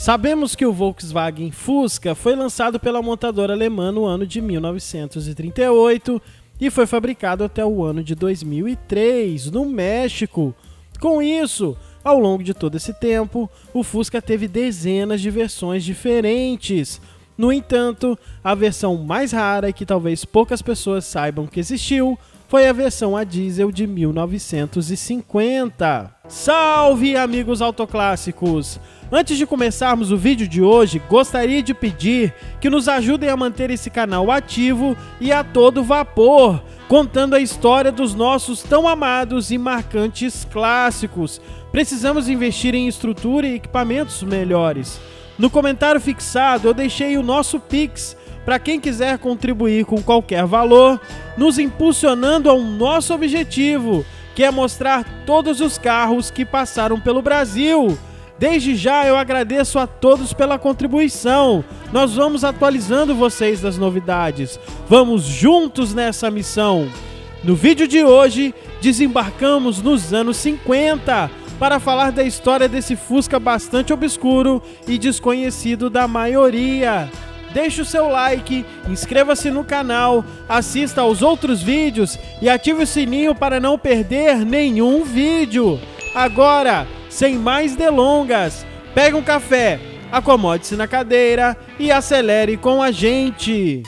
Sabemos que o Volkswagen Fusca foi lançado pela montadora alemã no ano de 1938 e foi fabricado até o ano de 2003, no México. Com isso, ao longo de todo esse tempo, o Fusca teve dezenas de versões diferentes. No entanto, a versão mais rara e que talvez poucas pessoas saibam que existiu foi a versão a diesel de 1950. Salve, amigos autoclássicos! Antes de começarmos o vídeo de hoje, gostaria de pedir que nos ajudem a manter esse canal ativo e a todo vapor, contando a história dos nossos tão amados e marcantes clássicos. Precisamos investir em estrutura e equipamentos melhores. No comentário fixado eu deixei o nosso Pix, para quem quiser contribuir com qualquer valor, nos impulsionando ao nosso objetivo, que é mostrar todos os carros que passaram pelo Brasil. Desde já eu agradeço a todos pela contribuição. Nós vamos atualizando vocês das novidades. Vamos juntos nessa missão. No vídeo de hoje, desembarcamos nos anos 50 para falar da história desse Fusca bastante obscuro e desconhecido da maioria. Deixe o seu like, inscreva-se no canal, assista aos outros vídeos e ative o sininho para não perder nenhum vídeo. Agora, sem mais delongas, pegue um café, acomode-se na cadeira e acelere com a gente.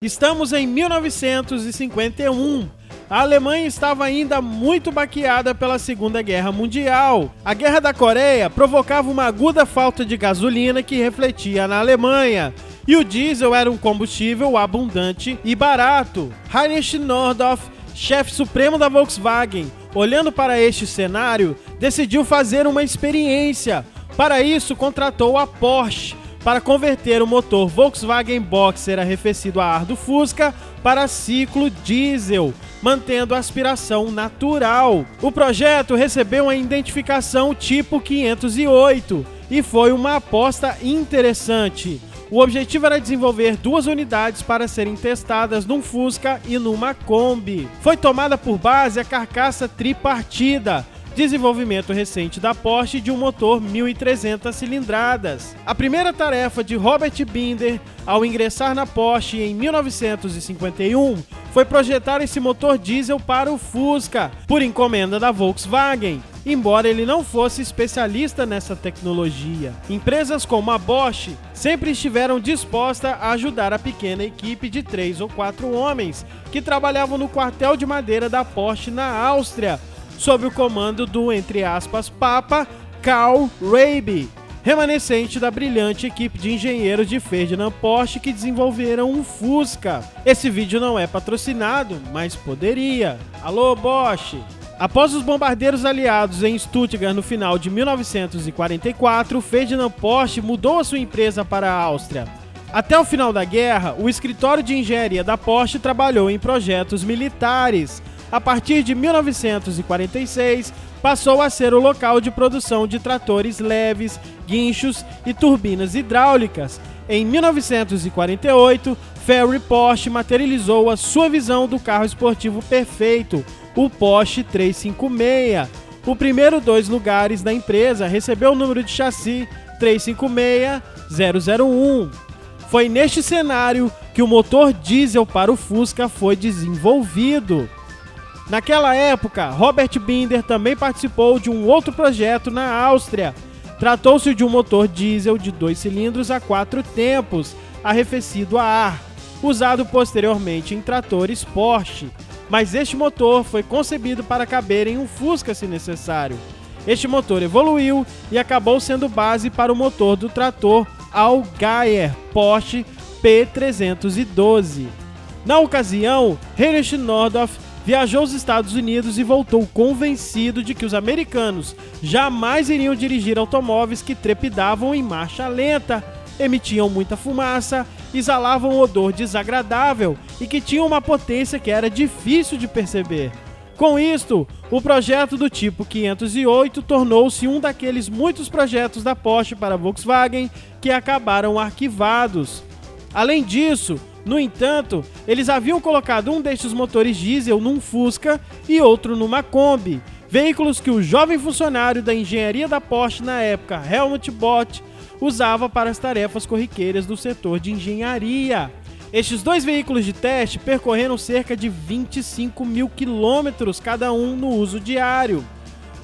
Estamos em 1951. A Alemanha estava ainda muito baqueada pela Segunda Guerra Mundial. A Guerra da Coreia provocava uma aguda falta de gasolina que refletia na Alemanha, e o diesel era um combustível abundante e barato. Heinrich Nordhoff, chefe supremo da Volkswagen, olhando para este cenário, decidiu fazer uma experiência. Para isso, contratou a Porsche para converter o motor Volkswagen Boxer arrefecido a ar do Fusca para ciclo diesel, mantendo a aspiração natural. O projeto recebeu a identificação tipo 508 e foi uma aposta interessante. O objetivo era desenvolver 2 unidades para serem testadas num Fusca e numa Kombi. Foi tomada por base a carcaça tripartida, desenvolvimento recente da Porsche de um motor 1.300 cilindradas. A primeira tarefa de Robert Binder, ao ingressar na Porsche em 1951, foi projetar esse motor diesel para o Fusca, por encomenda da Volkswagen, embora ele não fosse especialista nessa tecnologia. Empresas como a Bosch sempre estiveram dispostas a ajudar a pequena equipe de 3 ou 4 homens que trabalhavam no quartel de madeira da Porsche na Áustria, sob o comando do, entre aspas, Papa Karl Rabe, remanescente da brilhante equipe de engenheiros de Ferdinand Porsche que desenvolveram um Fusca. Esse vídeo não é patrocinado, mas poderia. Alô, Bosch! Após os bombardeiros aliados em Stuttgart no final de 1944, Ferdinand Porsche mudou a sua empresa para a Áustria. Até o final da guerra, o escritório de engenharia da Porsche trabalhou em projetos militares. A partir de 1946, passou a ser o local de produção de tratores leves, guinchos e turbinas hidráulicas. Em 1948, Ferry Porsche materializou a sua visão do carro esportivo perfeito, o Porsche 356. O primeiro 2 lugares da empresa recebeu o número de chassi 356001. Foi neste cenário que o motor diesel para o Fusca foi desenvolvido. Naquela época, Robert Binder também participou de um outro projeto na Áustria. Tratou-se de um motor diesel de 2 cilindros a 4 tempos, arrefecido a ar, usado posteriormente em tratores Porsche. Mas este motor foi concebido para caber em um Fusca se necessário. Este motor evoluiu e acabou sendo base para o motor do trator Allgaier Porsche P312. Na ocasião, Heinrich Nordhoff viajou aos Estados Unidos e voltou convencido de que os americanos jamais iriam dirigir automóveis que trepidavam em marcha lenta, emitiam muita fumaça, exalavam um odor desagradável e que tinham uma potência que era difícil de perceber. Com isto, o projeto do tipo 508 tornou-se um daqueles muitos projetos da Porsche para a Volkswagen que acabaram arquivados. Além disso, no entanto, eles haviam colocado um destes motores diesel num Fusca e outro numa Kombi, veículos que o jovem funcionário da engenharia da Porsche na época, Helmut Bott, usava para as tarefas corriqueiras do setor de engenharia. Estes dois veículos de teste percorreram cerca de 25 mil quilômetros cada um no uso diário.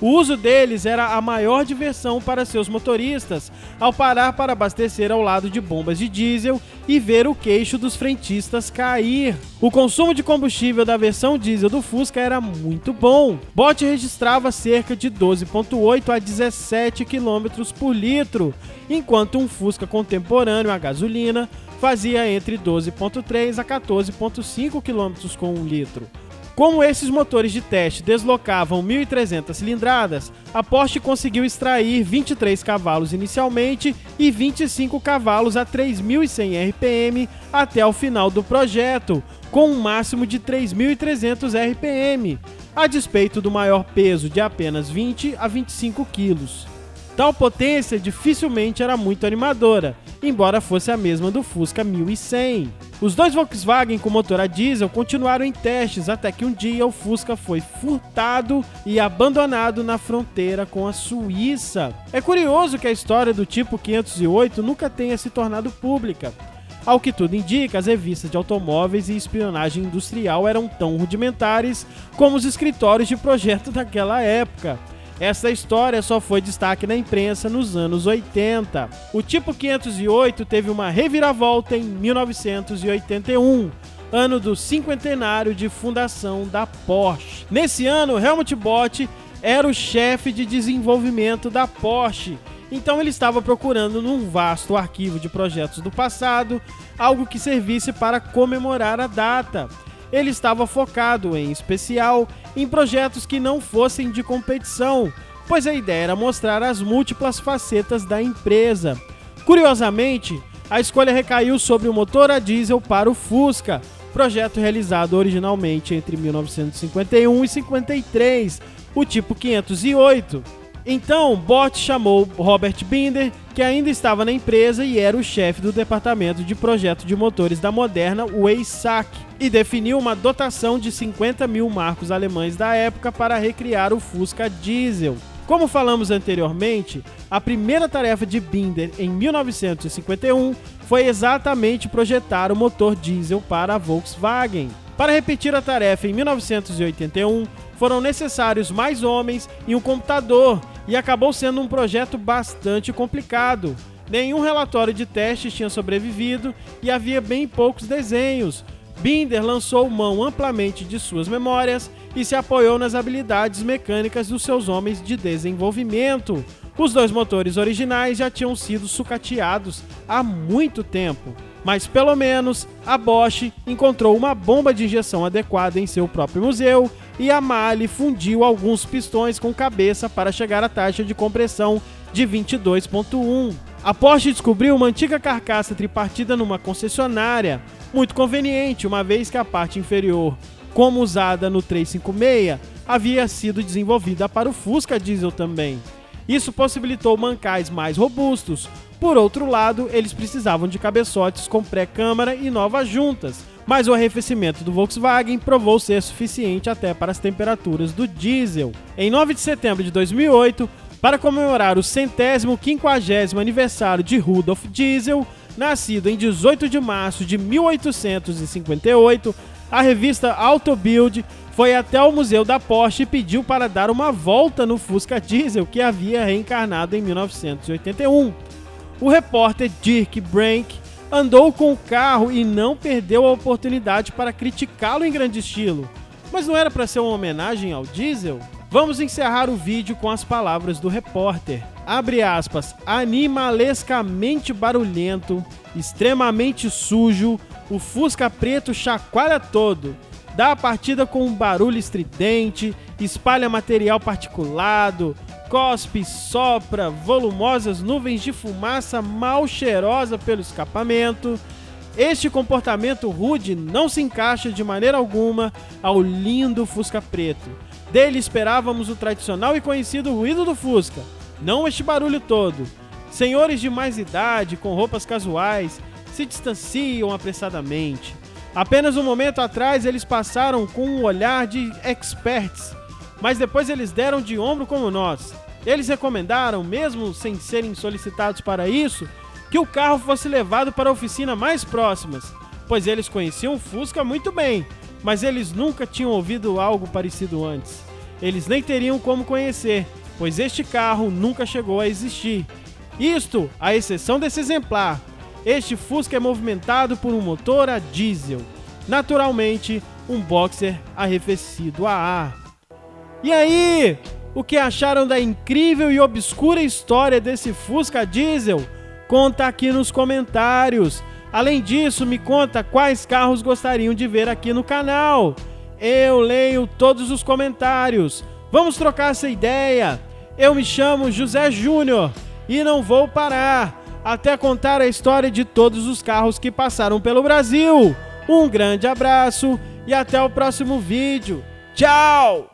O uso deles era a maior diversão para seus motoristas, ao parar para abastecer ao lado de bombas de diesel e ver o queixo dos frentistas cair. O consumo de combustível da versão diesel do Fusca era muito bom. Bott registrava cerca de 12,8 a 17 km por litro, enquanto um Fusca contemporâneo a gasolina fazia entre 12,3 a 14,5 km com 1 litro. Como esses motores de teste deslocavam 1.300 cilindradas, a Porsche conseguiu extrair 23 cavalos inicialmente e 25 cavalos a 3.100 RPM até o final do projeto, com um máximo de 3.300 RPM, a despeito do maior peso de apenas 20 a 25 quilos. Tal potência dificilmente era muito animadora, embora fosse a mesma do Fusca 1100. Os dois Volkswagen com motor a diesel continuaram em testes até que um dia o Fusca foi furtado e abandonado na fronteira com a Suíça. É curioso que a história do tipo 508 nunca tenha se tornado pública. Ao que tudo indica, as revistas de automóveis e espionagem industrial eram tão rudimentares como os escritórios de projeto daquela época. Essa história só foi destaque na imprensa nos anos 80. O tipo 508 teve uma reviravolta em 1981, ano do cinquentenário de fundação da Porsche. Nesse ano, Helmut Bott era o chefe de desenvolvimento da Porsche, então ele estava procurando num vasto arquivo de projetos do passado algo que servisse para comemorar a data. Ele estava focado, em especial, em projetos que não fossem de competição, pois a ideia era mostrar as múltiplas facetas da empresa. Curiosamente, a escolha recaiu sobre o motor a diesel para o Fusca, projeto realizado originalmente entre 1951 e 53, o tipo 508. Então, Bott chamou Robert Binder, que ainda estava na empresa e era o chefe do departamento de projeto de motores da moderna Weissach, e definiu uma dotação de 50 mil marcos alemães da época para recriar o Fusca diesel. Como falamos anteriormente, a primeira tarefa de Binder em 1951 foi exatamente projetar o motor diesel para a Volkswagen. Para repetir a tarefa em 1981, foram necessários mais homens e um computador, e acabou sendo um projeto bastante complicado. Nenhum relatório de testes tinha sobrevivido e havia bem poucos desenhos. Binder lançou mão amplamente de suas memórias e se apoiou nas habilidades mecânicas dos seus homens de desenvolvimento. Os dois motores originais já tinham sido sucateados há muito tempo, mas pelo menos a Bosch encontrou uma bomba de injeção adequada em seu próprio museu e a Mahle fundiu alguns pistões com cabeça para chegar à taxa de compressão de 22,1. A Porsche descobriu uma antiga carcaça tripartida numa concessionária, muito conveniente, uma vez que a parte inferior, como usada no 356, havia sido desenvolvida para o Fusca diesel também. Isso possibilitou mancais mais robustos. Por outro lado, eles precisavam de cabeçotes com pré-câmara e novas juntas, mas o arrefecimento do Volkswagen provou ser suficiente até para as temperaturas do diesel. Em 9 de setembro de 2008, para comemorar o 150º aniversário de Rudolf Diesel, nascido em 18 de março de 1858, a revista Auto Bild foi até o museu da Porsche e pediu para dar uma volta no Fusca diesel que havia reencarnado em 1981. O repórter Dirk Brank andou com o carro e não perdeu a oportunidade para criticá-lo em grande estilo. Mas não era para ser uma homenagem ao diesel? Vamos encerrar o vídeo com as palavras do repórter. Abre aspas, animalescamente barulhento, extremamente sujo, o Fusca preto chacoalha todo, dá a partida com um barulho estridente, espalha material particulado, cospe, sopra, volumosas nuvens de fumaça mal cheirosa pelo escapamento. Este comportamento rude não se encaixa de maneira alguma ao lindo Fusca preto. Dele esperávamos o tradicional e conhecido ruído do Fusca, não este barulho todo. Senhores de mais idade, com roupas casuais, se distanciam apressadamente. Apenas um momento atrás eles passaram com um olhar de experts. mas depois eles deram de ombro como nós. Eles recomendaram, mesmo sem serem solicitados para isso, que o carro fosse levado para a oficina mais próximas, pois eles conheciam o Fusca muito bem, mas eles nunca tinham ouvido algo parecido antes. Eles nem teriam como conhecer, pois este carro nunca chegou a existir. Isto, à exceção desse exemplar. Este Fusca é movimentado por um motor a diesel. Naturalmente, um boxer arrefecido a ar. E aí, o que acharam da incrível e obscura história desse Fusca diesel? Conta aqui nos comentários. Além disso, me conta quais carros gostariam de ver aqui no canal. Eu leio todos os comentários. Vamos trocar essa ideia. Eu me chamo José Júnior e não vou parar até contar a história de todos os carros que passaram pelo Brasil. Um grande abraço e até o próximo vídeo. Tchau!